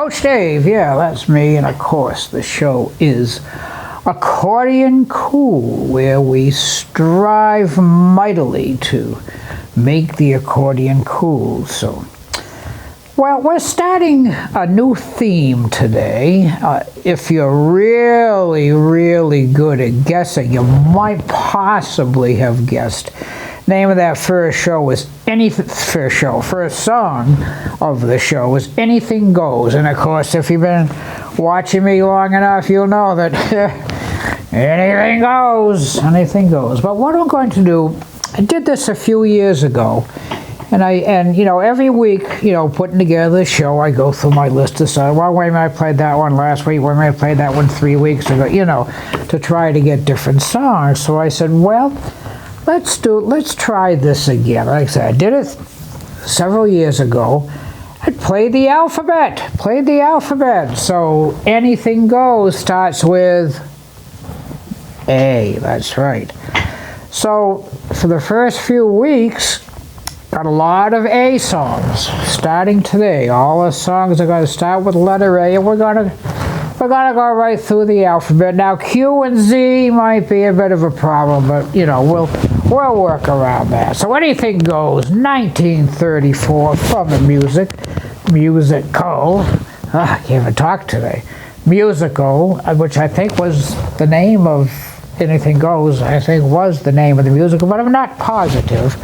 Coach Dave, yeah, that's me, and of course the show is Accordion Cool, where we strive mightily to make the accordion cool. So, well, we're starting a new theme today. If you're really, really good at guessing, you might possibly have guessed. Name of that first song of the show was Anything Goes. And of course, if you've been watching me long enough, you'll know that anything goes, anything goes. But what I'm going to do, I did this a few years ago, and you know, every week, you know, putting together the show, I go through my list of songs. Well, wait a minute, I played that one last week, wait a minute, I played that one 3 weeks ago, you know, to try to get different songs. So I said, well, let's try this again. Like I said, I did it several years ago. I played the alphabet. So Anything Goes starts with A, that's right. So for the first few weeks, got a lot of A songs. Starting today, all the songs are going to start with letter A, and we're gonna go right through the alphabet. Now Q and Z might be a bit of a problem, but you know, we'll work around that. So Anything Goes, 1934, from the musical. I can't even talk today. Musical, which I think was the name of Anything Goes. I think was the name of the musical, but I'm not positive.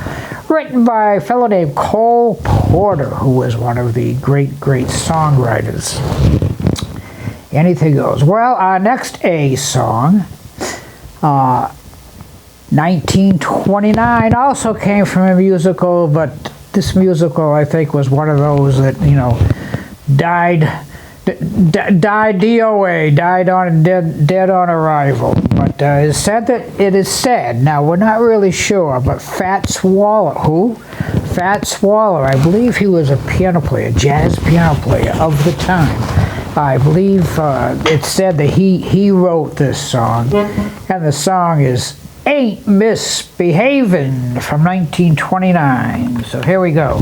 Written by a fellow named Cole Porter, who was one of the great songwriters. Anything Goes. Well, our next A song 1929 also came from a musical, but this musical I think was one of those that, you know, died DOA, died on dead on arrival. But it is said, now we're not really sure, but Fats Waller, who? Fats Waller, I believe he was a piano player, jazz piano player of the time. I believe it's said that he wrote this song, and the song is Ain't Misbehavin' from 1929. So here we go.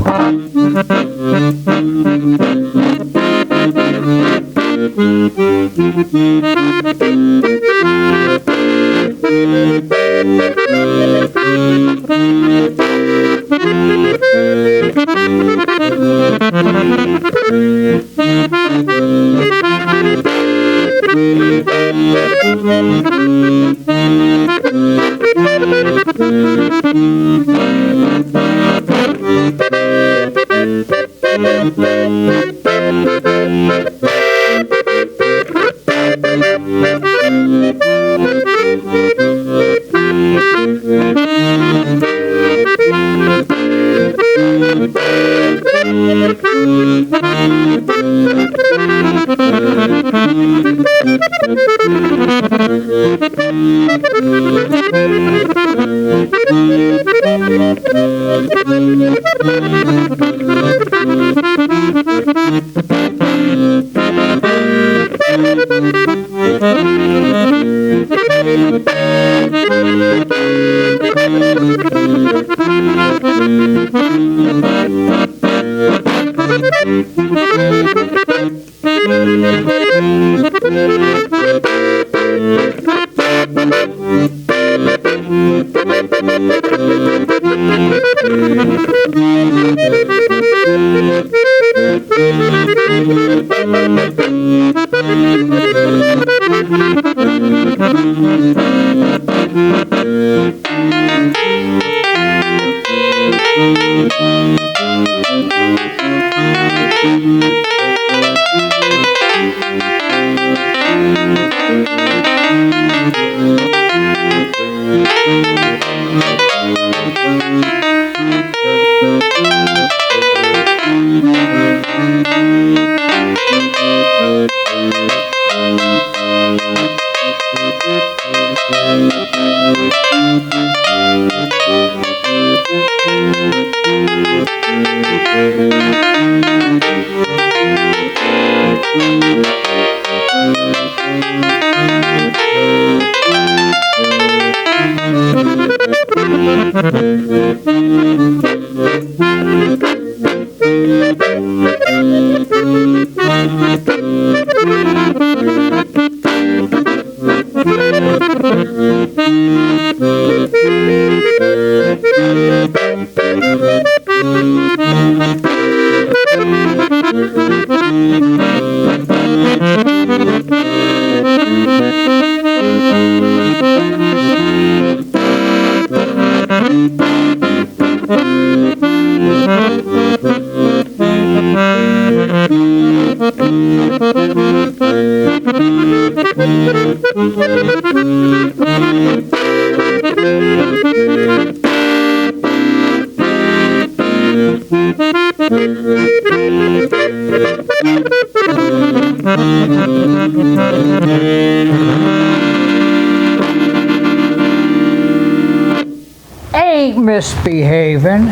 Ain't misbehaving.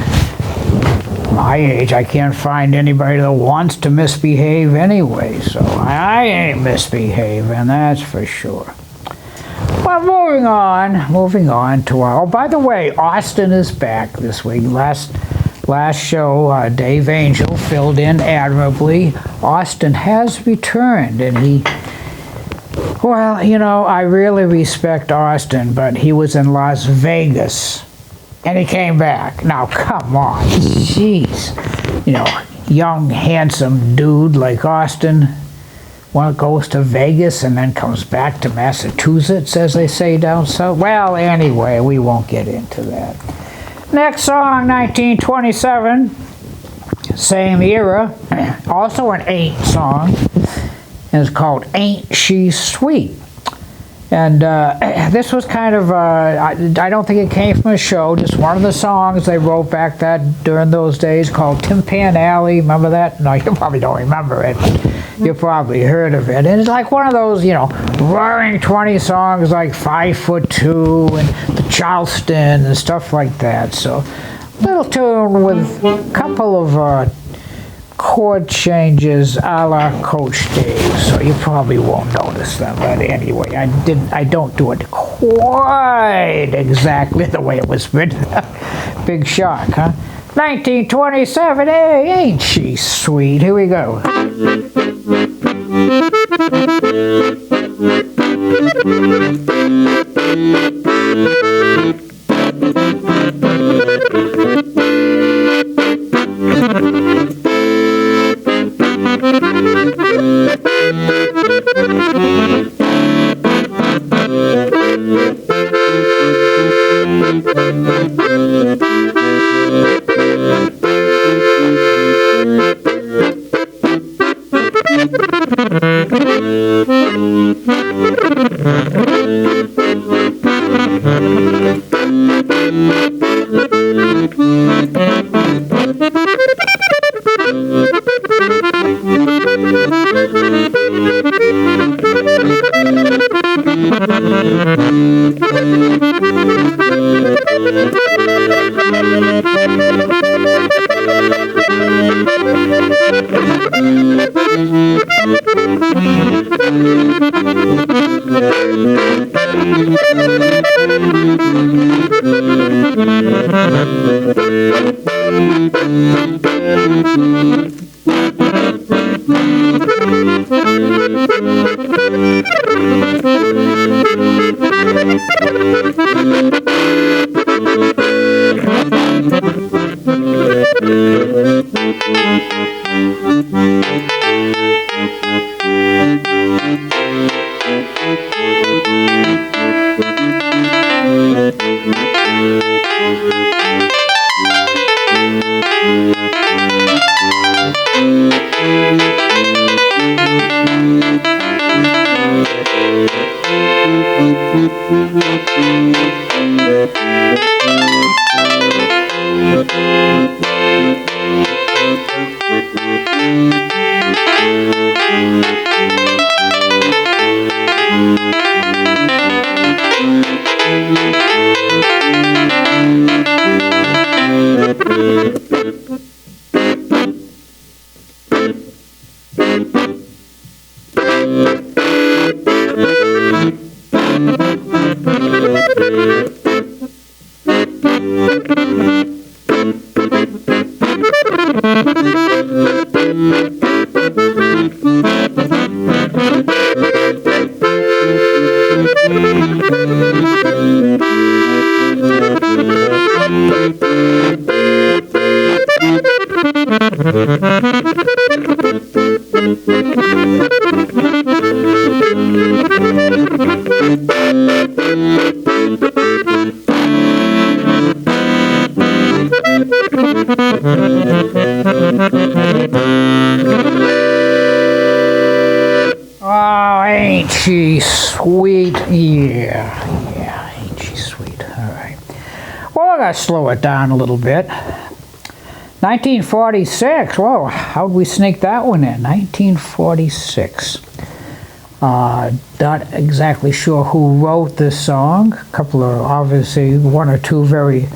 My age, I can't find anybody that wants to misbehave anyway, so I ain't misbehaving, that's for sure. Well, moving on to our, oh, by the way, Austin is back this week. Last show, Dave Angel filled in admirably. Austin has returned, and he, well, you know, I really respect Austin, but he was in Las Vegas, and he came back. Now, come on, jeez. You know, young, handsome dude like Austin, goes to Vegas and then comes back to Massachusetts, as they say down south. Well, anyway, we won't get into that. Next song, 1927, same era, also an Ain't song, and it's called Ain't She Sweet. And this was kind of, I don't think it came from a show, just one of the songs they wrote back during those days called Tympan Alley. Remember that? No, you probably don't remember it, but you probably heard of it. And it's like one of those, roaring 20 songs like 5'2" and the Charleston and stuff like that. So, little tune with a couple of chord changes a la Coach Dave, so you probably won't notice them. But anyway, I don't do it quite exactly the way it was written. Big shock, huh? 1927, hey, ain't she sweet? Here we go. Oh, ain't she sweet? Yeah, ain't she sweet? All right. Well, I gotta slow it down a little bit. 1946. Whoa, how'd we sneak that one in? 1946. Not exactly sure who wrote this song. A couple of, obviously, one or two very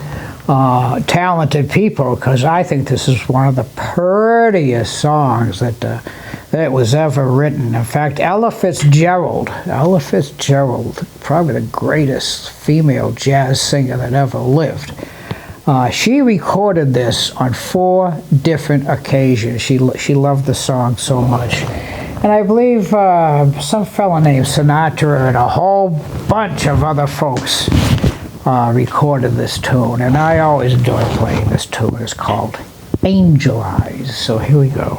talented people, because I think this is one of the prettiest songs that was ever written. In fact, Ella Fitzgerald, probably the greatest female jazz singer that ever lived. She recorded this on 4 different occasions. She loved the song so much. And I believe some fella named Sinatra and a whole bunch of other folks recorded this tune. And I always enjoy playing this tune. It's called Angel Eyes. So here we go.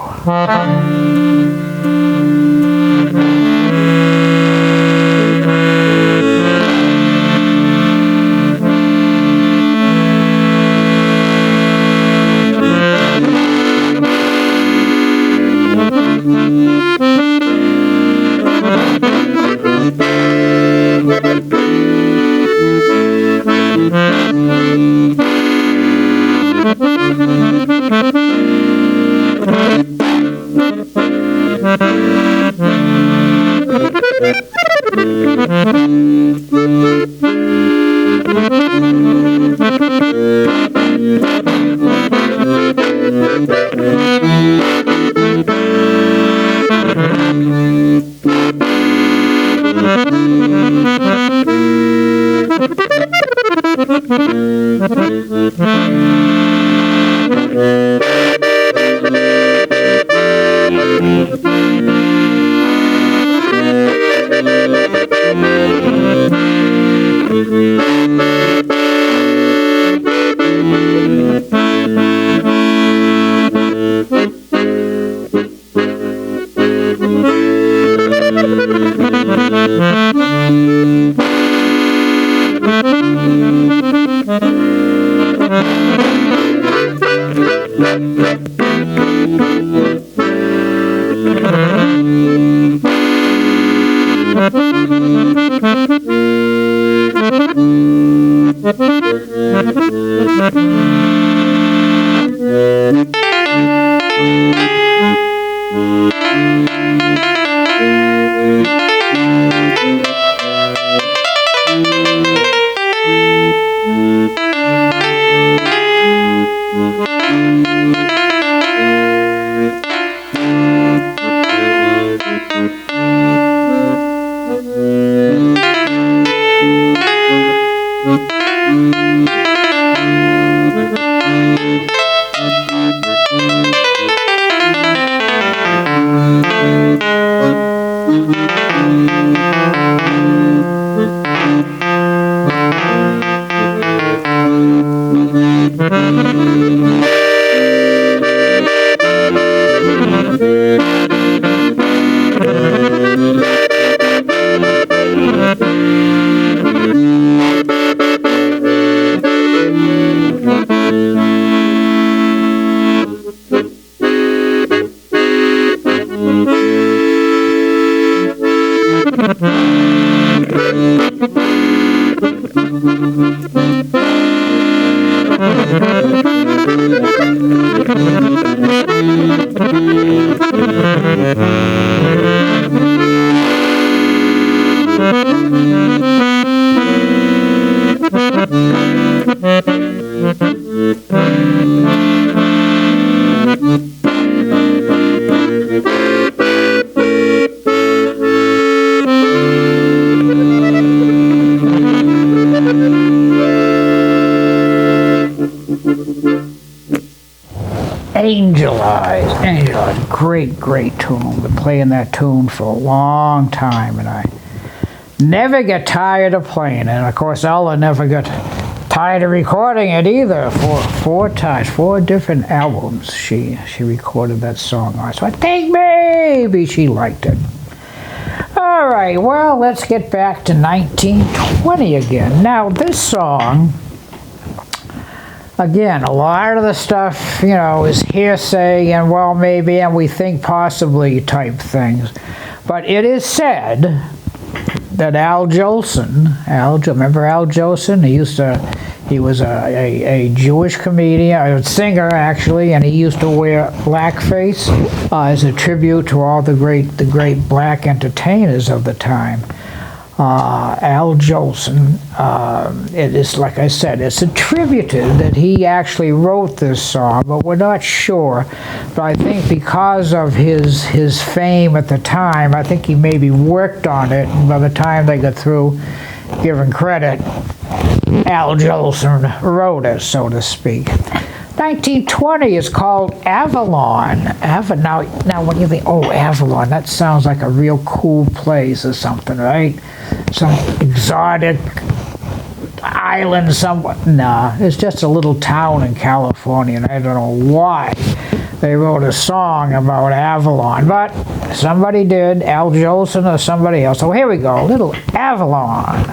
Angel Eyes, great tune. Been playing that tune for a long time, and I never get tired of playing it. And of course, Ella never got tired of recording it either. Four times, 4 different albums she recorded that song on. So I think maybe she liked it. All right, well, let's get back to 1920 again. Now, this song, again, a lot of the stuff, is hearsay and, well, maybe, and we think possibly type things. But it is said that Al Jolson, remember Al Jolson? He was a Jewish comedian, a singer actually, and he used to wear blackface as a tribute to all the great black entertainers of the time. Al Jolson, it is, like I said, it's attributed that he actually wrote this song, but we're not sure. But I think because of his fame at the time, I think he maybe worked on it, and by the time they got through giving credit, Al Jolson wrote it, so to speak. 1920 is called Avalon. Now when you think, oh, Avalon, that sounds like a real cool place or something, right? Some exotic island somewhere. Nah, it's just a little town in California, and I don't know why they wrote a song about Avalon, but somebody did, Al Jolson or somebody else. So here we go, little Avalon.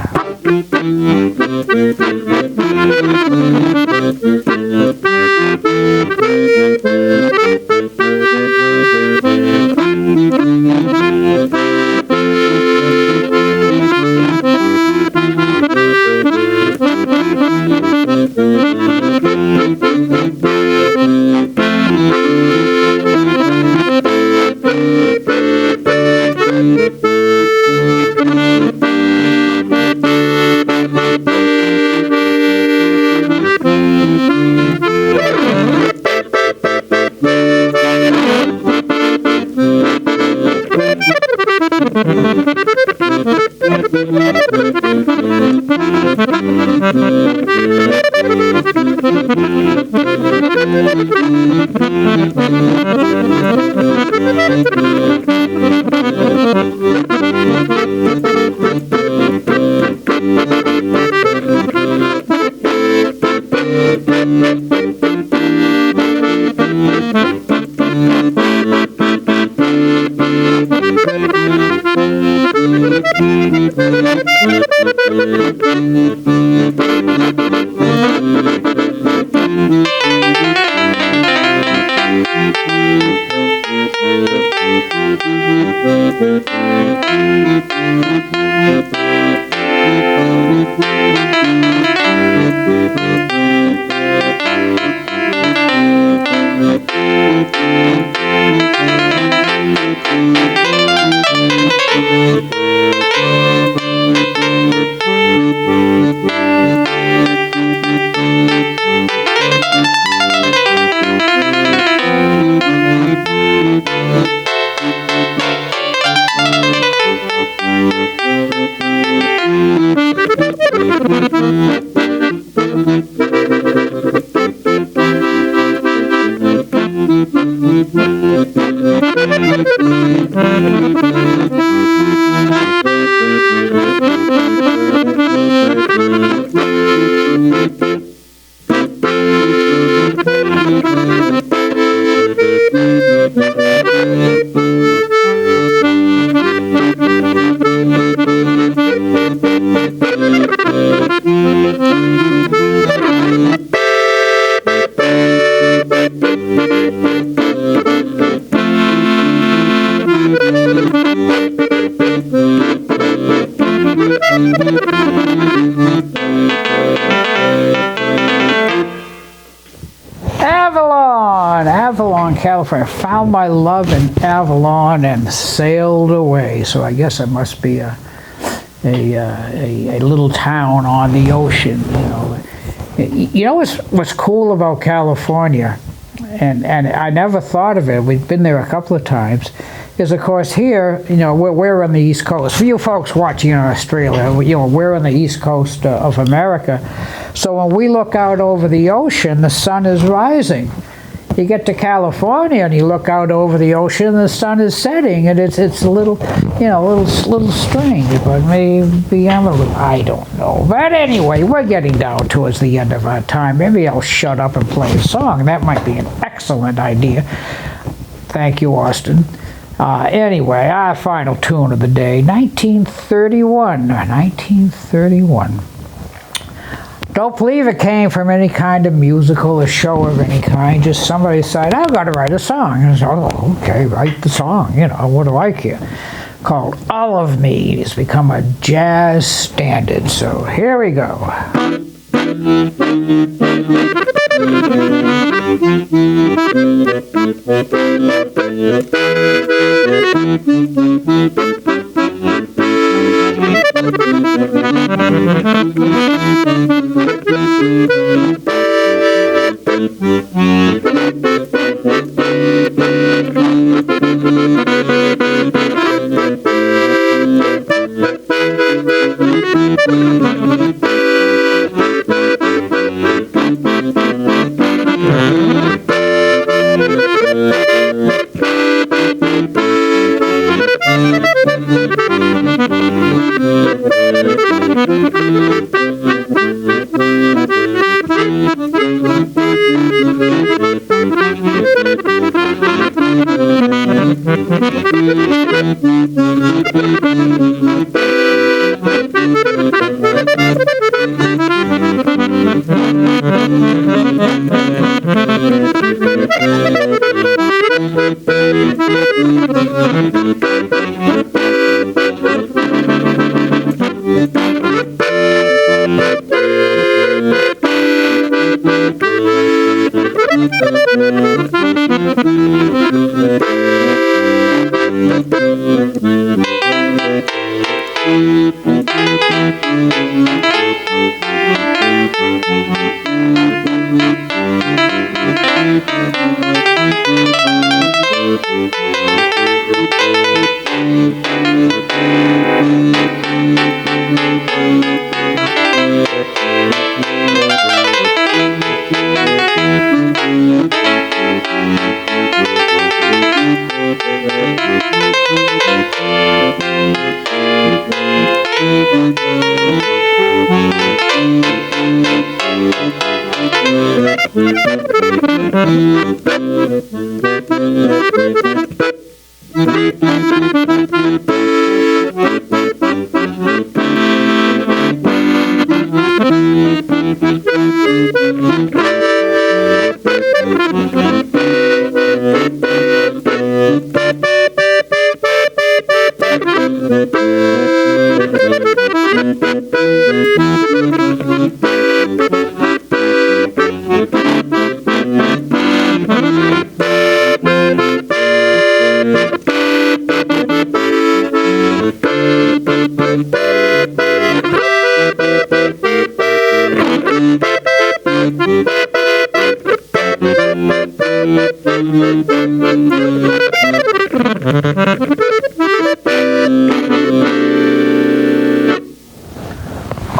Avalon, California. Found my love in Avalon and sailed away. So I guess it must be a little town on the ocean. You know what's cool about California, and I never thought of it. We've been there a couple of times. Is of course here, we're on the East Coast. For you folks watching in Australia, we're on the East Coast of America. So when we look out over the ocean, the sun is rising. You get to California and you look out over the ocean, the sun is setting, and it's a little, little strange. But maybe I don't know. But anyway, we're getting down towards the end of our time. Maybe I'll shut up and play a song. That might be an excellent idea. Thank you, Austin. Anyway, our final tune of the day, 1931. 1931. Don't believe it came from any kind of musical or show of any kind. Just somebody said, I've got to write a song. And I said, oh, okay, write the song. What do I care? Called All of Me. It's become a jazz standard. So here we go.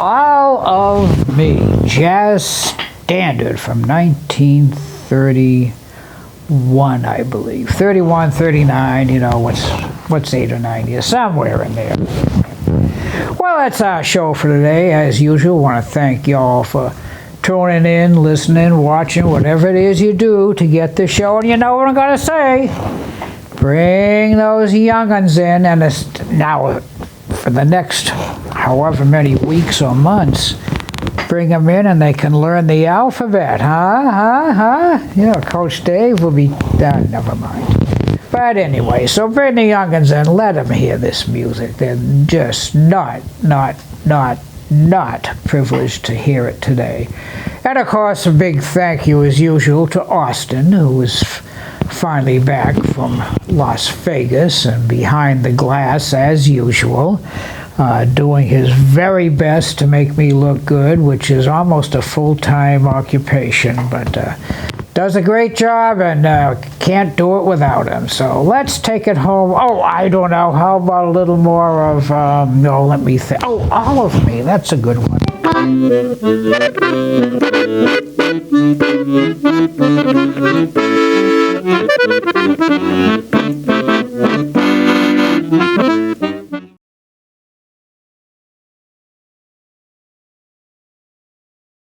All of Me, jazz standard from 1931, I believe. 31, 39, you know, what's 8 or 9 years, somewhere in there. Well, that's our show for today. As usual, I want to thank y'all for tuning in, listening, watching, whatever it is you do to get the show. And you know what I'm going to say? Bring those young'uns in, and now for the next however many weeks or months, bring them in and they can learn the alphabet, You know, Coach Dave will be, never mind. But anyway, so bring the young'uns in, let them hear this music. They're just not privileged to hear it today. And of course, a big thank you as usual to Austin, who is finally back from Las Vegas and behind the glass as usual, doing his very best to make me look good, which is almost a full-time occupation, but does a great job, and can't do it without him. So let's take it home. Oh, I don't know, how about a little more of, no, let me think. Oh, All of Me, that's a good one.